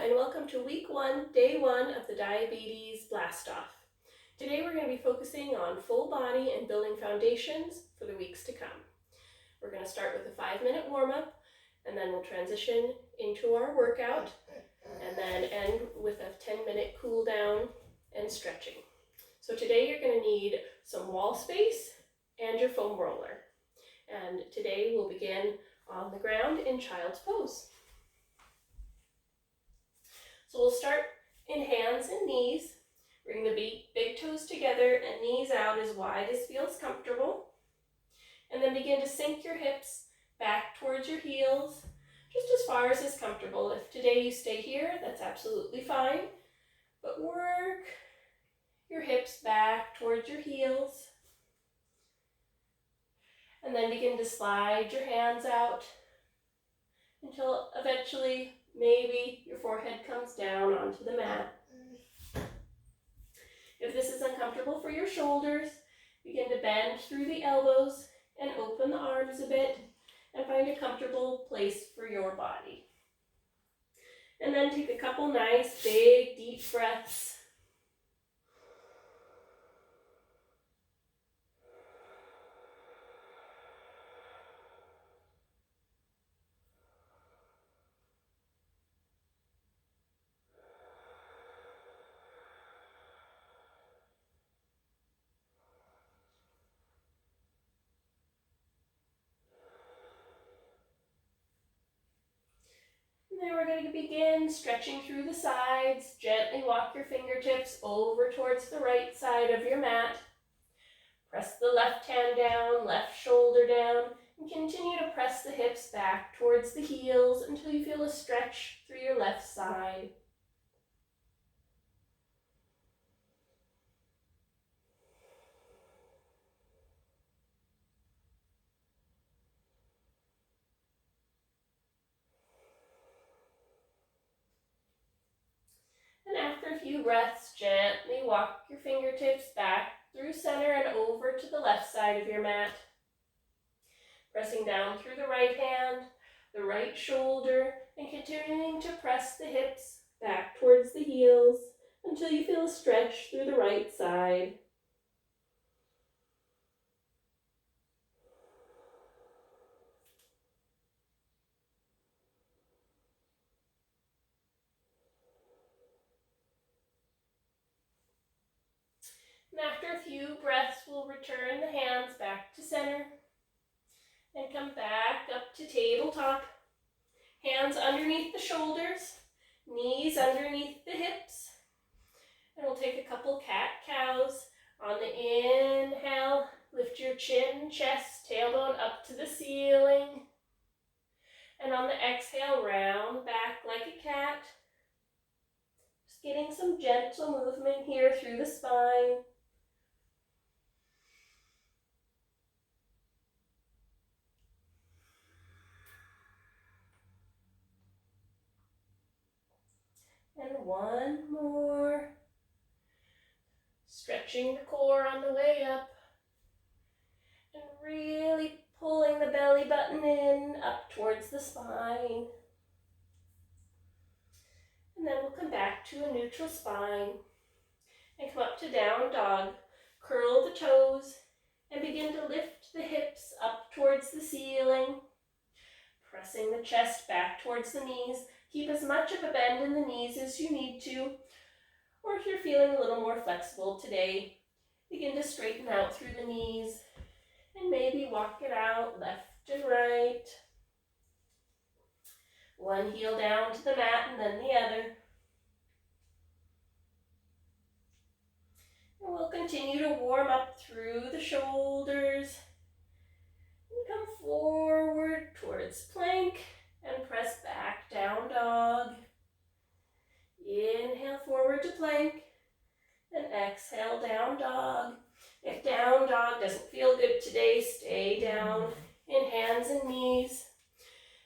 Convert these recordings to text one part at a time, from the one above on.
and welcome to week 1, day 1 of the Diabetes Blast Off. Today we're going to be focusing on full body and building foundations for the weeks to come. We're going to start with a 5-minute warm-up, and then we'll transition into our workout, and then end with a 10-minute cool down and stretching. So today you're going to need some wall space and your foam roller. And today we'll begin on the ground in child's pose. So we'll start in hands and knees. Bring the big toes together and knees out as wide as feels comfortable. And then begin to sink your hips back towards your heels, just as far as is comfortable. If today you stay here, that's absolutely fine. But work your hips back towards your heels. And then begin to slide your hands out until eventually maybe your forehead comes down onto the mat. If this is uncomfortable for your shoulders, begin to bend through the elbows and open the arms a bit and find a comfortable place for your body. And then take a couple nice, big, deep breaths. And then we're going to begin stretching through the sides. Gently walk your fingertips over towards the right side of your mat. Press the left hand down, left shoulder down, and continue to press the hips back towards the heels until you feel a stretch through your left side. And after a few breaths, gently walk your fingertips back through center and over to the left side of your mat. Pressing down through the right hand, the right shoulder, and continuing to press the hips back towards the heels until you feel a stretch through the right side. And after a few breaths, we'll return the hands back to center and come back up to tabletop. Hands underneath the shoulders, knees underneath the hips. And we'll take a couple cat-cows. On the inhale, lift your chin, chest, tailbone up to the ceiling. And on the exhale, round back like a cat. Just getting some gentle movement here through the spine. And one more. Stretching the core on the way up. And really pulling the belly button in up towards the spine. And then we'll come back to a neutral spine. And come up to down dog. Curl the toes and begin to lift the hips up towards the ceiling. Pressing the chest back towards the knees. Keep as much of a bend in the knees as you need to. Or if you're feeling a little more flexible today, begin to straighten out through the knees and maybe walk it out left and right. One heel down to the mat and then the other. And we'll continue to warm up through the shoulders. And come forward towards plank and press back, down dog. Inhale forward to plank and exhale down dog. If down dog doesn't feel good today, stay down in hands and knees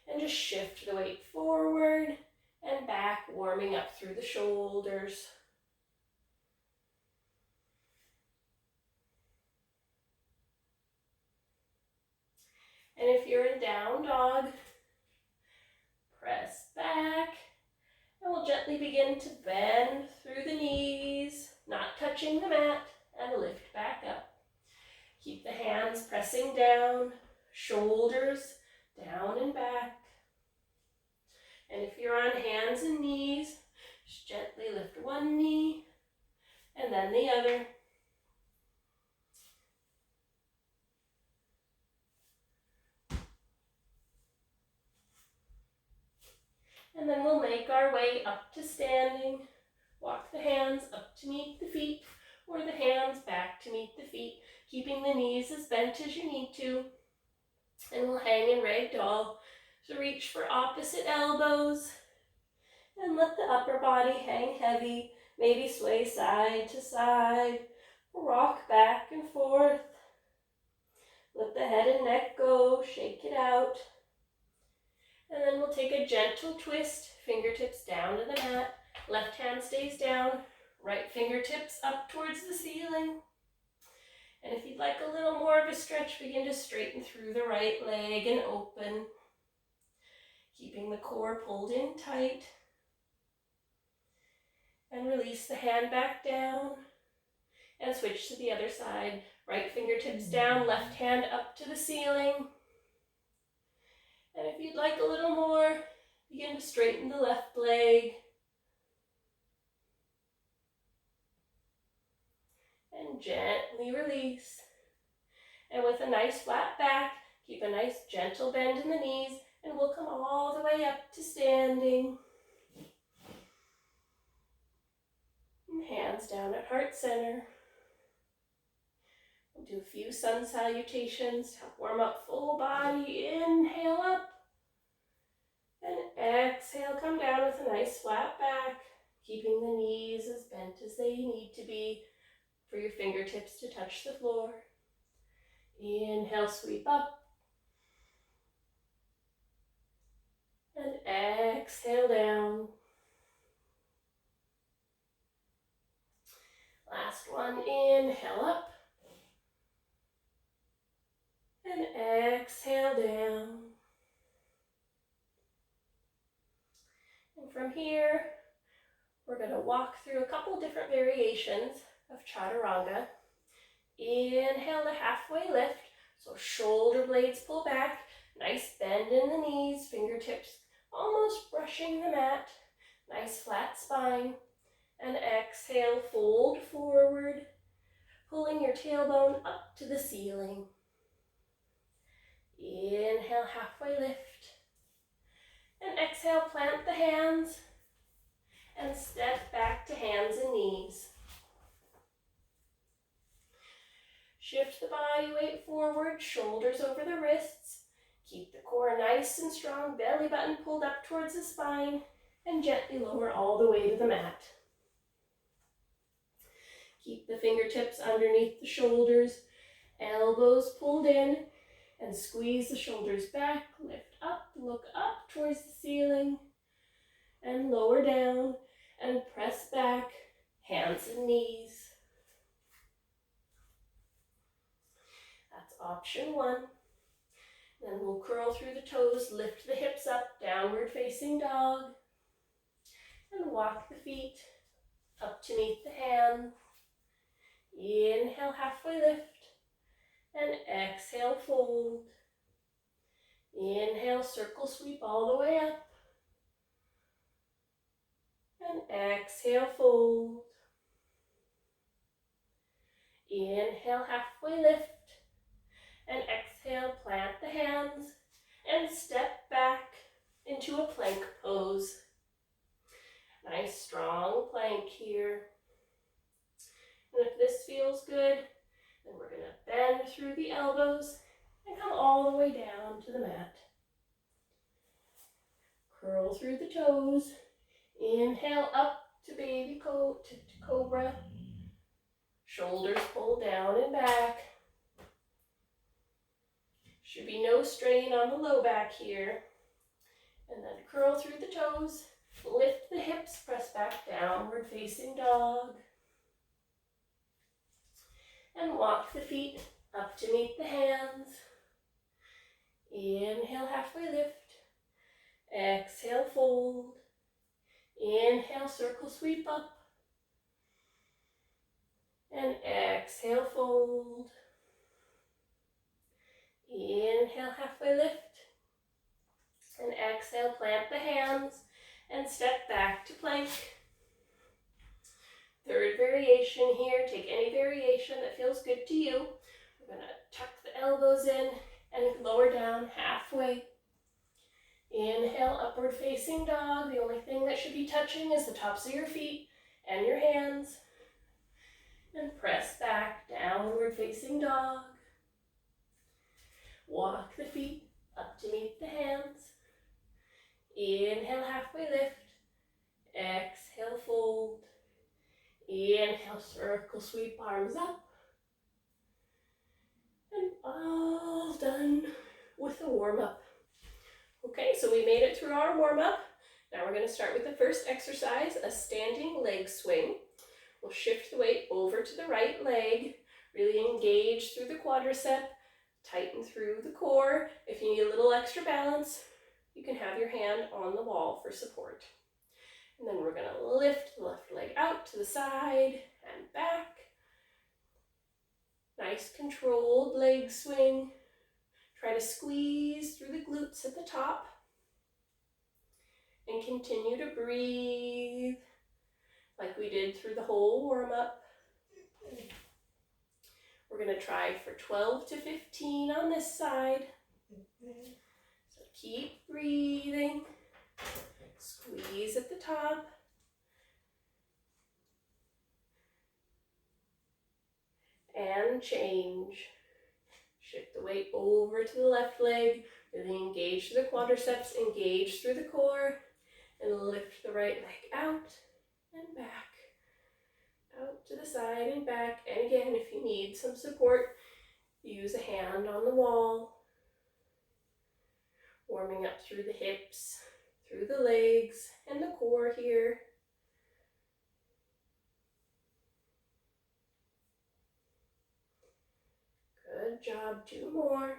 and just shift the weight forward and back, warming up through the shoulders. And if you're in down dog, press back and we'll gently gently begin to bend through the knees, not touching the mat, and lift back up. Keep the hands pressing down, shoulders down and back. And if you're on hands and knees, just gently lift one knee and then the other. And then we'll make our way up to standing. Walk the hands up to meet the feet, or the hands back to meet the feet, keeping the knees as bent as you need to. And we'll hang in ragdoll. So reach for opposite elbows and let the upper body hang heavy. Maybe sway side to side, rock back and forth. Let the head and neck go, shake it out. And then we'll take a gentle twist, fingertips down to the mat. Left hand stays down, right fingertips up towards the ceiling. And if you'd like a little more of a stretch, begin to straighten through the right leg and open. Keeping the core pulled in tight. And release the hand back down. And switch to the other side. Right fingertips down, left hand up to the ceiling. And if you'd like a little more, begin to straighten the left leg. And gently release. And with a nice flat back, keep a nice gentle bend in the knees, and we'll come all the way up to standing. And hands down at heart center. We'll do a few sun salutations, help warm up full body. Inhale up. And exhale, come down with a nice flat back, keeping the knees as bent as they need to be for your fingertips to touch the floor. Inhale, sweep up. And exhale down. Last one, inhale up. And exhale down. And from here, we're going to walk through a couple different variations of chaturanga. Inhale to halfway lift, so shoulder blades pull back, nice bend in the knees, fingertips almost brushing the mat, nice flat spine. And exhale, fold forward, pulling your tailbone up to the ceiling. Inhale, halfway lift. And exhale, plant the hands and step back to hands and knees. Shift the body weight forward, shoulders over the wrists. Keep the core nice and strong, belly button pulled up towards the spine, and gently lower all the way to the mat. Keep the fingertips underneath the shoulders, elbows pulled in, and squeeze the shoulders back, lift up, look up towards the ceiling, and lower down, and press back, hands and knees. That's option one. Then we'll curl through the toes, lift the hips up, downward facing dog, and walk the feet up to meet the hands. Inhale, halfway lift, and exhale, fold. Inhale, circle sweep all the way up, and exhale, fold. Inhale, halfway lift, and exhale, plant the hands, and step back into a plank pose. Nice strong plank here. And if this feels good, then we're going to bend through the elbows and come all the way down to the mat. Curl through the toes. Inhale up to baby cobra. Shoulders pull down and back. Should be no strain on the low back here. And then curl through the toes. Lift the hips, press back, downward facing dog. And walk the feet up to meet the hands. Inhale, halfway lift. Exhale, fold. Inhale, circle sweep up. And exhale, fold. Inhale, halfway lift. And exhale, plant the hands and step back to plank. Third variation here. Take any variation that feels good to you. We're going to tuck the elbows in and lower down halfway. Inhale, upward facing dog. The only thing that should be touching is the tops of your feet and your hands. And press back, downward facing dog. Walk the feet up to meet the hands. Inhale, halfway lift. Exhale, fold. Inhale, circle sweep, arms up. And all done with a warm-up. Okay, so we made it through our warm-up. Now we're going to start with the first exercise, a standing leg swing. We'll shift the weight over to the right leg, really engage through the quadricep, tighten through the core. If you need a little extra balance, you can have your hand on the wall for support. And then we're going to lift the left leg out to the side and back. Nice controlled leg swing. Try to squeeze through the glutes at the top. And continue to breathe like we did through the whole warm-up. We're going to try for 12 to 15 on this side. So keep breathing. Squeeze at the top. And change. Shift the weight over to the left leg. Really engage through the quadriceps, engage through the core. And lift the right leg out and back. Out to the side and back. And again, if you need some support, use a hand on the wall. Warming up through the hips, through the legs, and the core here. Good job, 2 more.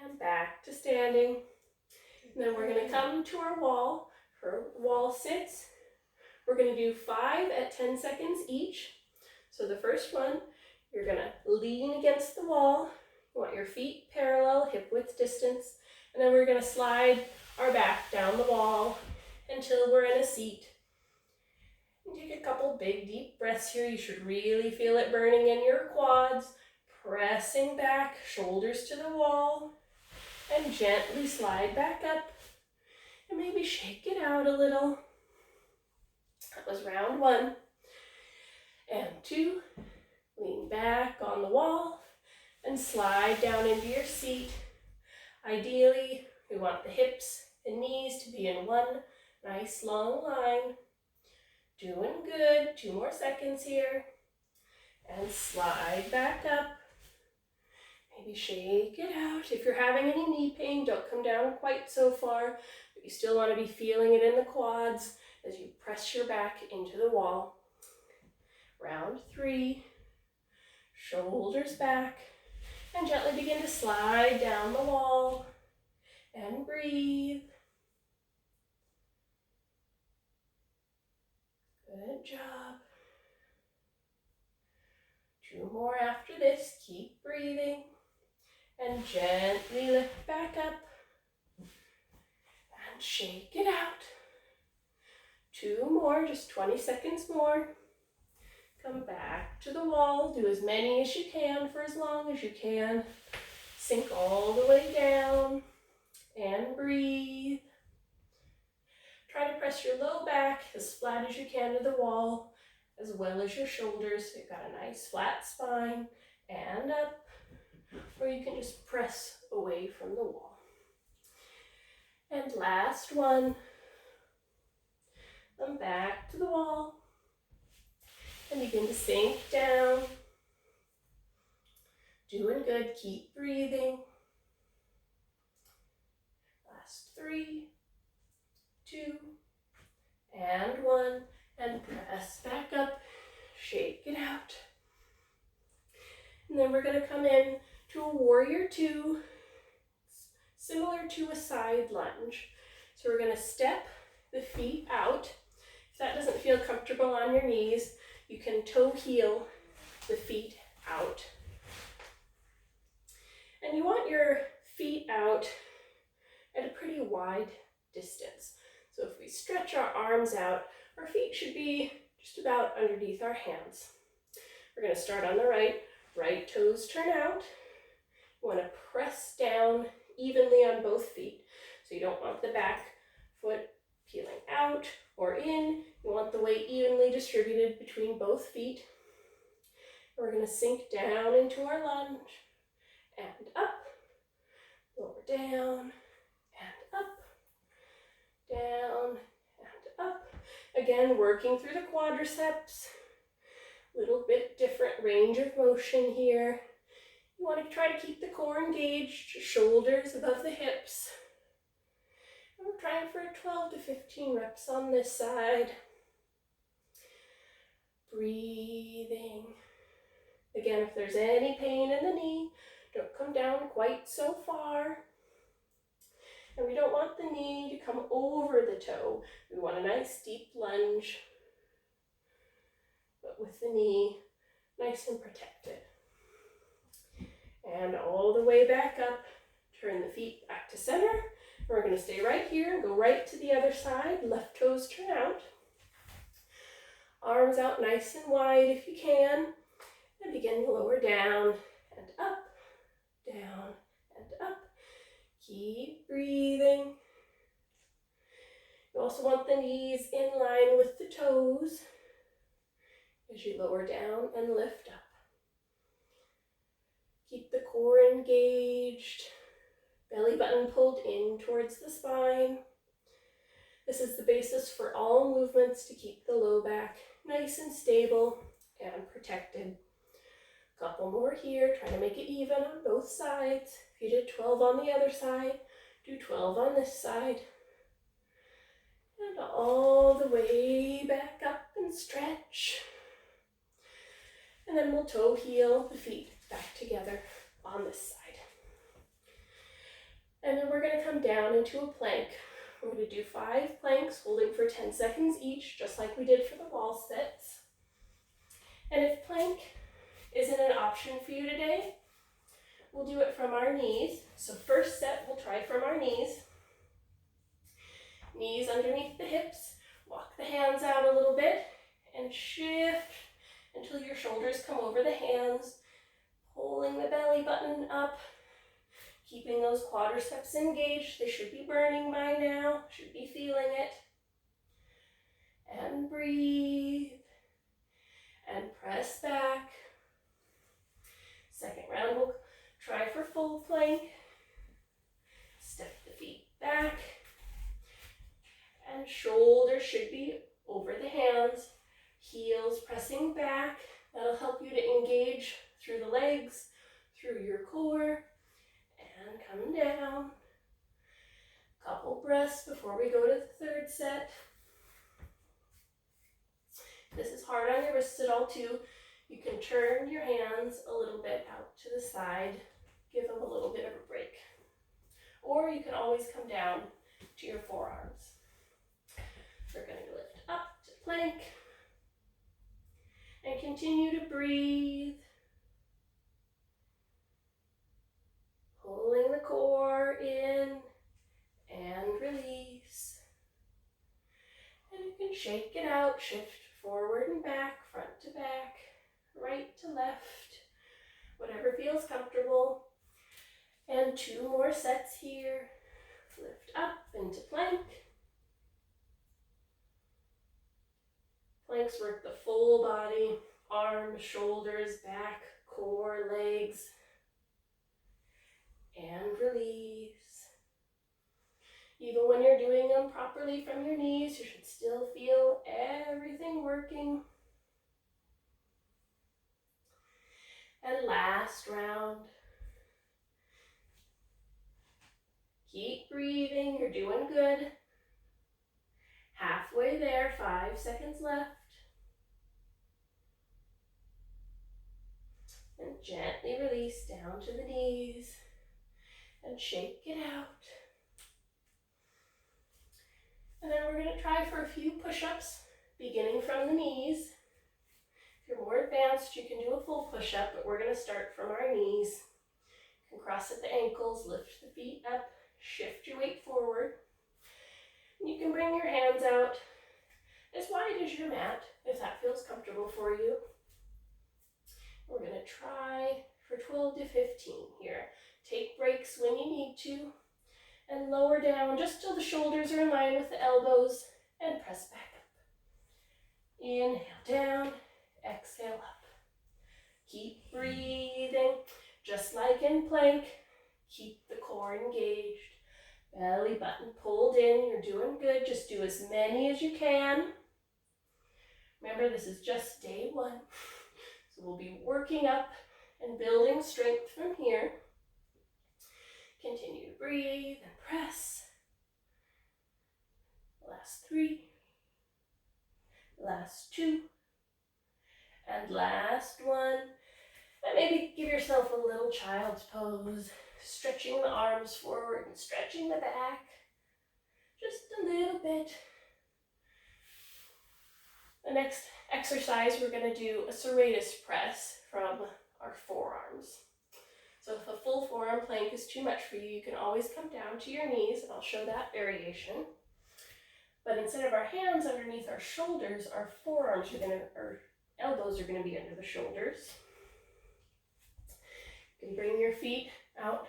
And back to standing. And then we're going to come to our wall. For wall sits, we're going to do 5 at 10 seconds each. So the first one, you're going to lean against the wall. You want your feet parallel, hip width distance. And then we're going to slide our back down the wall until we're in a seat. And take a couple big deep breaths here. You should really feel it burning in your quads. Pressing back, shoulders to the wall. And gently slide back up. And maybe shake it out a little. That was round 1. And 2. Lean back on the wall and slide down into your seat. Ideally, we want the hips and knees to be in one nice long line. Doing good. 2 more seconds here. And slide back up. Maybe shake it out. If you're having any knee pain, don't come down quite so far, but you still want to be feeling it in the quads as you press your back into the wall. Round 3, shoulders back, and gently begin to slide down the wall and breathe. Good job. 2 more after this. Keep breathing. And gently lift back up. And shake it out. 2 more, just 20 seconds more. Come back to the wall. Do as many as you can for as long as you can. Sink all the way down. And breathe. Try to press your low back as flat as you can to the wall, as well as your shoulders. So you've got a nice flat spine. And up. Or you can just press away from the wall. And last one. Come back to the wall. And begin to sink down. Doing good. Keep breathing. Last 3, 2, and 1. And press back up. Shake it out. And then we're going to come in to a warrior 2, similar to a side lunge. So we're going to step the feet out. If that doesn't feel comfortable on your knees, you can toe heel the feet out. And you want your feet out at a pretty wide distance. So if we stretch our arms out, our feet should be just about underneath our hands. We're going to start on the right. Right toes turn out. You want to press down evenly on both feet. So you don't want the back foot peeling out or in. You want the weight evenly distributed between both feet. We're going to sink down into our lunge and up, lower down and up, down and up. Again, working through the quadriceps. Little bit different range of motion here. You want to try to keep the core engaged, shoulders above the hips. And we're trying for 12 to 15 reps on this side. Breathing. Again, if there's any pain in the knee, don't come down quite so far. And we don't want the knee to come over the toe. We want a nice deep lunge, but with the knee nice and protected. And all the way back up, turn the feet back to center. We're going to stay right here and go right to the other side. Left toes turn out. Arms out nice and wide if you can. And begin to lower down and up, down and up. Keep breathing. You also want the knees in line with the toes as you lower down and lift up. Keep the core engaged, belly button pulled in towards the spine. This is the basis for all movements to keep the low back nice and stable and protected. Couple more here, try to make it even on both sides. If you did 12 on the other side, do 12 on this side. And all the way back up and stretch. And then we'll toe heel the feet back together on this side. And then we're going to come down into a plank. We're going to do 5 planks, holding for 10 seconds each, just like we did for the wall sits. And if plank isn't an option for you today, we'll do it from our knees. So first set, we'll try from our knees. Knees underneath the hips. Walk the hands out a little bit and shift until your shoulders come over the hands, pulling the belly button up, keeping those quadriceps engaged. They should be burning by now, should be feeling it. And breathe, and press back. Second round, we'll try for full plank. Step the feet back, and shoulders should be over the hands. Heels pressing back. That'll help you to engage through the legs, through your core, and come down. Couple breaths before we go to the third set. This is hard on your wrists at all too. You can turn your hands a little bit out to the side, give them a little bit of a break. Or you can always come down to your forearms. We're going to lift up to plank. And continue to breathe. Pulling the core in and release. And you can shake it out, shift forward and back, front to back, right to left, whatever feels comfortable. And 2 more sets here. Lift up into plank. Planks work the full body, arms, shoulders, back, core, legs. And release. Even when you're doing them properly from your knees, you should still feel everything working. And last round. Keep breathing, you're doing good. Halfway there, 5 seconds left. And gently release down to the knees and shake it out. And then we're going to try for a few push-ups, beginning from the knees. If you're more advanced, you can do a full push-up, but we're going to start from our knees. You can cross at the ankles, lift the feet up, shift your weight forward. And you can bring your hands out as wide as your mat, if that feels comfortable for you. We're going to try for 12 to 15 here. Take breaks when you need to, and lower down just till the shoulders are in line with the elbows, and press back up. Inhale down, exhale up. Keep breathing, just like in plank. Keep the core engaged. Belly button pulled in, you're doing good. Just do as many as you can. Remember, this is just day one. So we'll be working up and building strength from here. Continue to breathe and press. Last 3. Last 2. And last 1. And maybe give yourself a little child's pose, stretching the arms forward and stretching the back. Just a little bit. The next exercise, we're going to do a serratus press from our forearms. So if a full forearm plank is too much for you, you can always come down to your knees, and I'll show that variation. But instead of our hands underneath our shoulders, our forearms are our elbows are going to be under the shoulders. You can bring your feet out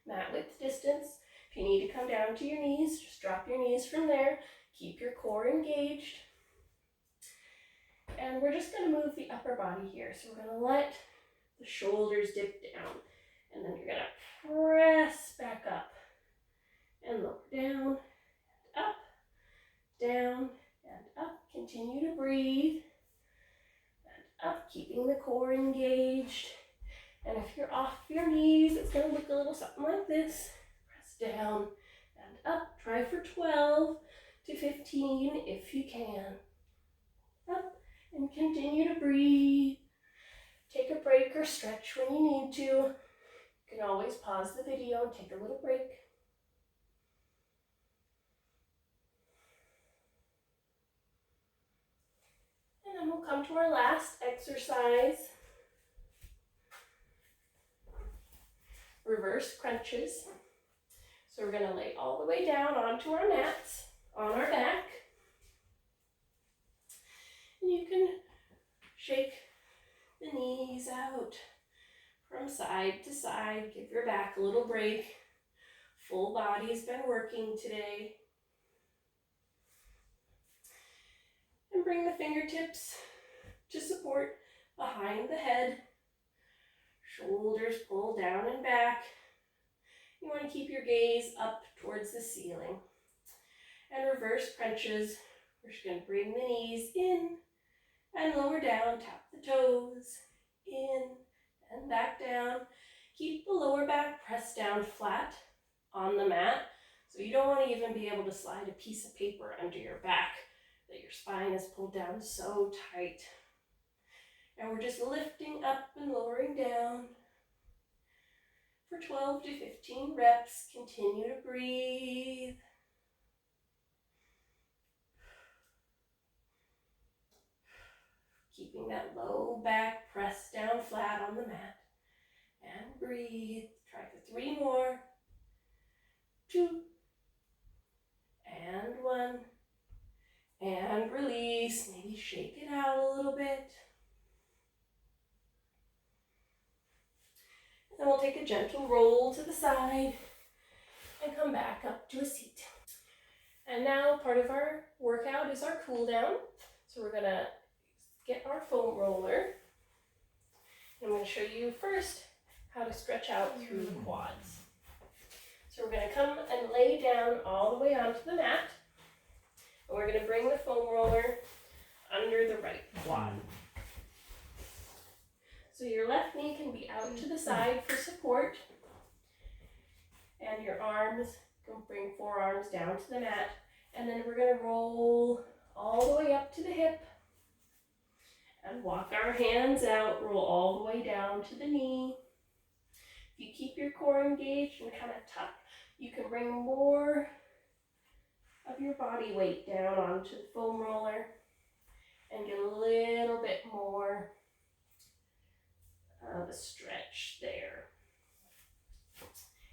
mat width distance. If you need to come down to your knees, just drop your knees from there. Keep your core engaged. And we're just going to move the upper body here. So we're going to let the shoulders dip down. And then you're going to press back up. And lower down, and up, down, and up. Continue to breathe. And up, keeping the core engaged. And if you're off your knees, it's going to look a little something like this. Press down and up. Try for 12 to 15 if you can. Up. And continue to breathe. Take a break or stretch when you need to. You can always pause the video and take a little break. And then we'll come to our last exercise. Reverse crunches. So we're going to lay all the way down onto our mats, on our back. And you can shake the knees out from side to side. Give your back a little break. Full body's been working today. And bring the fingertips to support behind the head. Shoulders pull down and back. You want to keep your gaze up towards the ceiling. And reverse crunches. We're just going to bring the knees in and lower down, tap the toes, in and back down. Keep the lower back pressed down flat on the mat. So you don't want to even be able to slide a piece of paper under your back that your spine is pulled down so tight. And we're just lifting up and lowering down. For 12 to 15 reps, continue to breathe. Keeping that low back pressed down flat on the mat. And breathe. Try for 3 more. 2. And 1. And release. Maybe shake it out a little bit. And we'll take a gentle roll to the side and come back up to a seat. And now part of our workout is our cool down. So we're going to get our foam roller. I'm going to show you first how to stretch out through the quads. So we're going to come and lay down all the way onto the mat. And we're going to bring the foam roller under the right quad. So your left knee can be out to the side for support. And your arms, can bring forearms down to the mat. And then we're going to roll all the way up to the hip. And walk our hands out, roll all the way down to the knee. If you keep your core engaged and kind of tuck, you can bring more of your body weight down onto the foam roller and get a little bit more of a stretch there.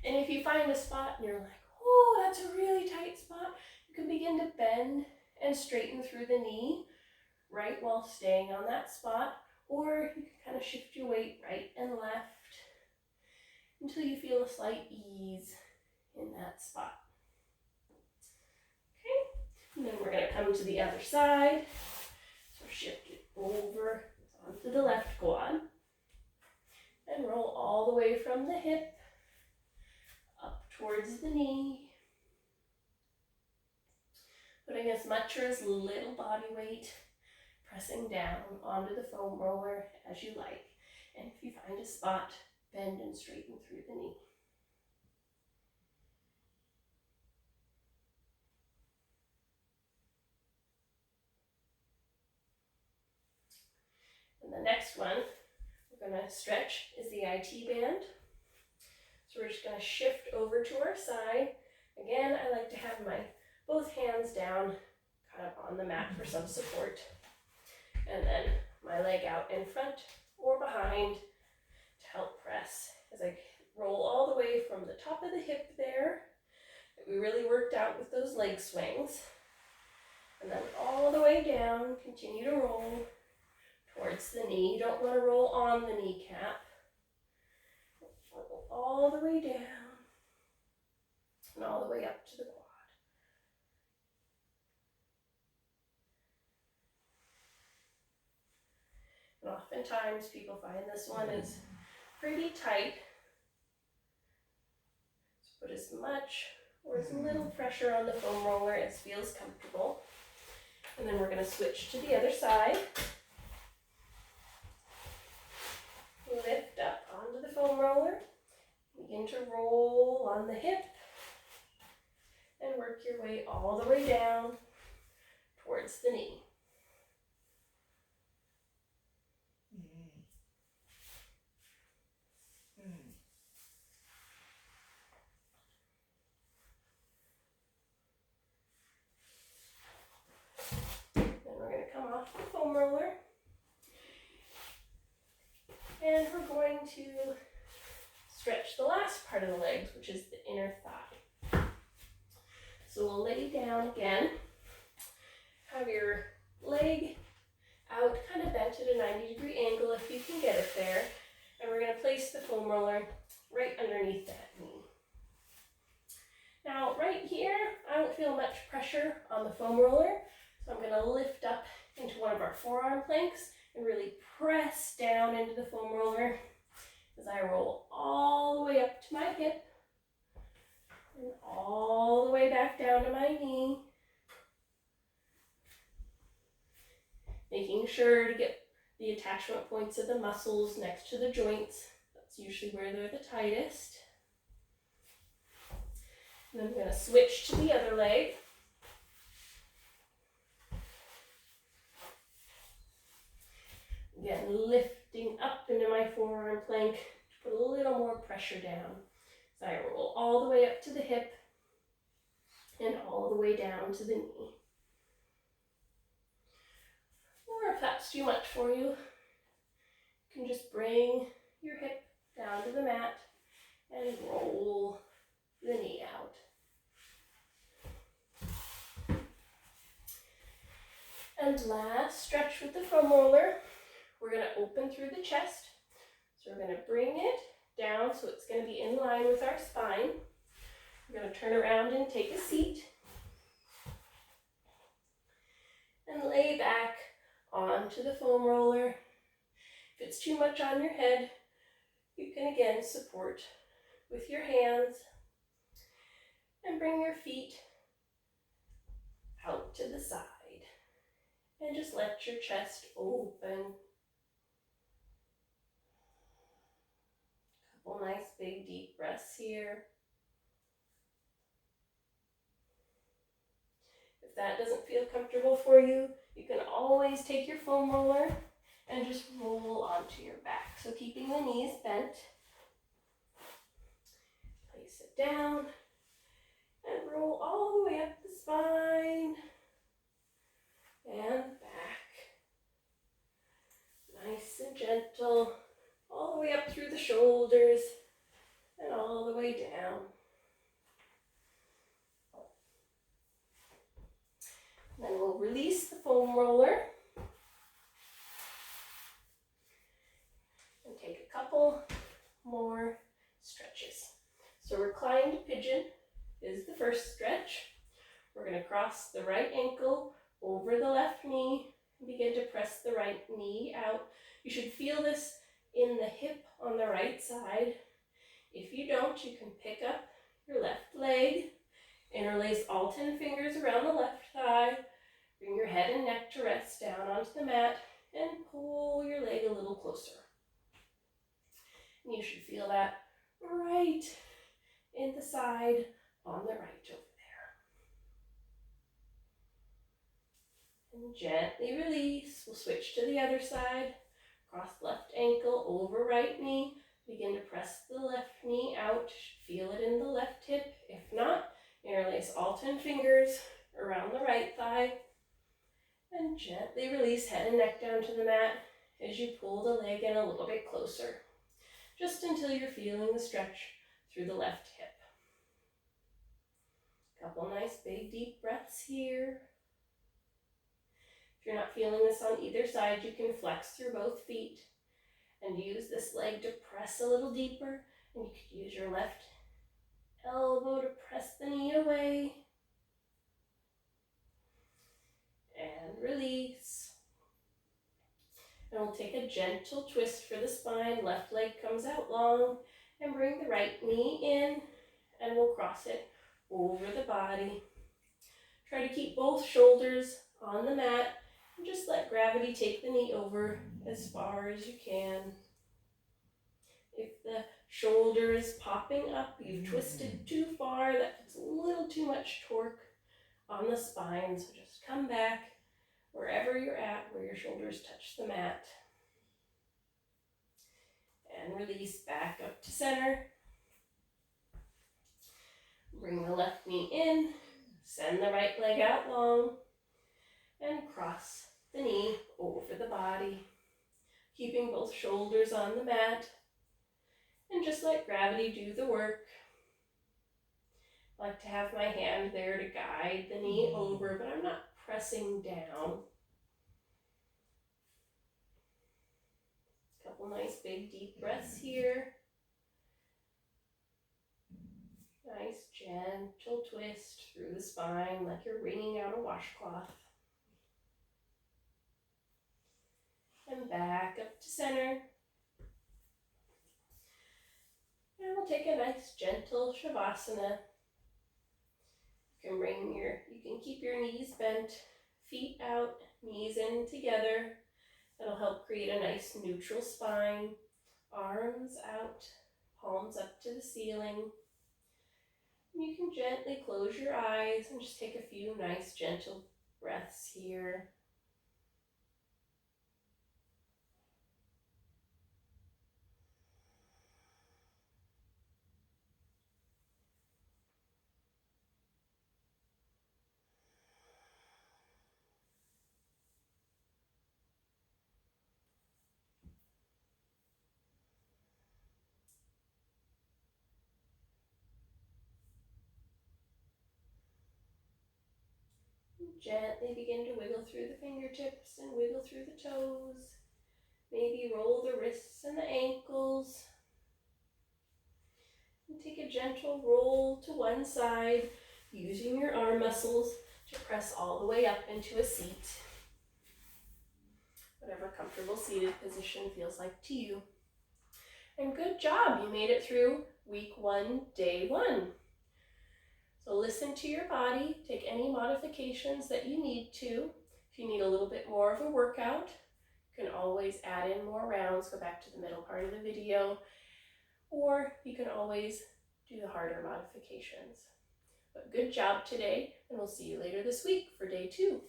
And if you find a spot and you're like, oh, that's a really tight spot, you can begin to bend and straighten through the knee right while staying on that spot, or you can kind of shift your weight right and left until you feel a slight ease in that spot. Okay, and then we're going to come to the other side. So shift it over onto the left quad and roll all the way from the hip up towards the knee, putting as much or as little body weight pressing down onto the foam roller as you like. And if you find a spot, bend and straighten through the knee. And the next one we're going to stretch is the IT band. So we're just going to shift over to our side. Again, I like to have my both hands down kind of on the mat for some support. And then my leg out in front or behind to help press as I roll all the way from the top of the hip there that we really worked out with those leg swings. And then all the way down, continue to roll towards the knee. You don't want to roll on the kneecap. Roll all the way down and all the way up to the quad. And oftentimes people find this one is pretty tight. So put as much or as little pressure on the foam roller as feels comfortable. And then we're going to switch to the other side. Lift up onto the foam roller. Begin to roll on the hip. And work your way all the way down towards the knee. Off the foam roller, and we're going to stretch the last part of the legs, which is the inner thigh. So we'll lay down again, have your leg out, kind of bent at a 90-degree angle if you can get it there, and we're going to place the foam roller right underneath that knee. Now right here, I don't feel much pressure on the foam roller, so I'm going to lift up into one of our forearm planks and really press down into the foam roller as I roll all the way up to my hip and all the way back down to my knee. Making sure to get the attachment points of the muscles next to the joints. That's usually where they're the tightest. And then I'm going to switch to the other leg. Again, lifting up into my forearm plank to put a little more pressure down. So I roll all the way up to the hip and all the way down to the knee. Or if that's too much for you, you can just bring your hip down to the mat and roll the knee out. And last stretch with the foam roller. We're going to open through the chest. So we're going to bring it down so it's going to be in line with our spine. We're going to turn around and take a seat. And lay back onto the foam roller. If it's too much on your head, you can again support with your hands. And bring your feet out to the side. And just let your chest open. Couple nice big deep breaths here. If that doesn't feel comfortable for you, you can always take your foam roller and just roll onto your back. So keeping the knees bent. Place it down and roll all the way up the spine we'll release the foam roller and take a couple more stretches. So reclined pigeon is the first stretch. We're going to cross the right ankle over the left knee and begin to press the right knee out. You should feel this in the hip on the right side. If you don't, you can pick up your left leg, interlace all 10 fingers around the left thigh, bring your head and neck to rest down onto the mat, and pull your leg a little closer. And you should feel that right in the side on the right over there. And gently release. We'll switch to the other side. Cross left ankle over right knee. Begin to press the left knee out. Feel it in the left hip. If not, interlace all 10 fingers around the right thigh. And gently release head and neck down to the mat as you pull the leg in a little bit closer. Just until you're feeling the stretch through the left hip. Couple nice big deep breaths here. If you're not feeling this on either side, you can flex through both feet and use this leg to press a little deeper. And you could use your left elbow to press the knee away. And release. And we'll take a gentle twist for the spine. Left leg comes out long. And bring the right knee in. And we'll cross it over the body. Try to keep both shoulders on the mat. And just let gravity take the knee over as far as you can. If the shoulder is popping up, you've twisted too far, that's a little too much torque on the spine. So just come back wherever you're at, where your shoulders touch the mat. And release back up to center. Bring the left knee in, send the right leg out long, and cross the knee over the body. Keeping both shoulders on the mat, and just let gravity do the work. I like to have my hand there to guide the knee over, but I'm not pressing down. Couple nice big deep breaths here. Nice gentle twist through the spine like you're wringing out a washcloth. And back up to center. And we'll take a nice gentle Shavasana. You can keep your knees bent, feet out, knees in together. That'll help create a nice neutral spine. Arms out, palms up to the ceiling. You can gently close your eyes and just take a few nice gentle breaths here. Gently begin to wiggle through the fingertips and wiggle through the toes. Maybe roll the wrists and the ankles. And take a gentle roll to one side, using your arm muscles to press all the way up into a seat. Whatever comfortable seated position feels like to you. And good job, you made it through week 1, day 1. So listen to your body, take any modifications that you need to. If you need a little bit more of a workout, you can always add in more rounds, go back to the middle part of the video, or you can always do the harder modifications. But good job today, and we'll see you later this week for day 2.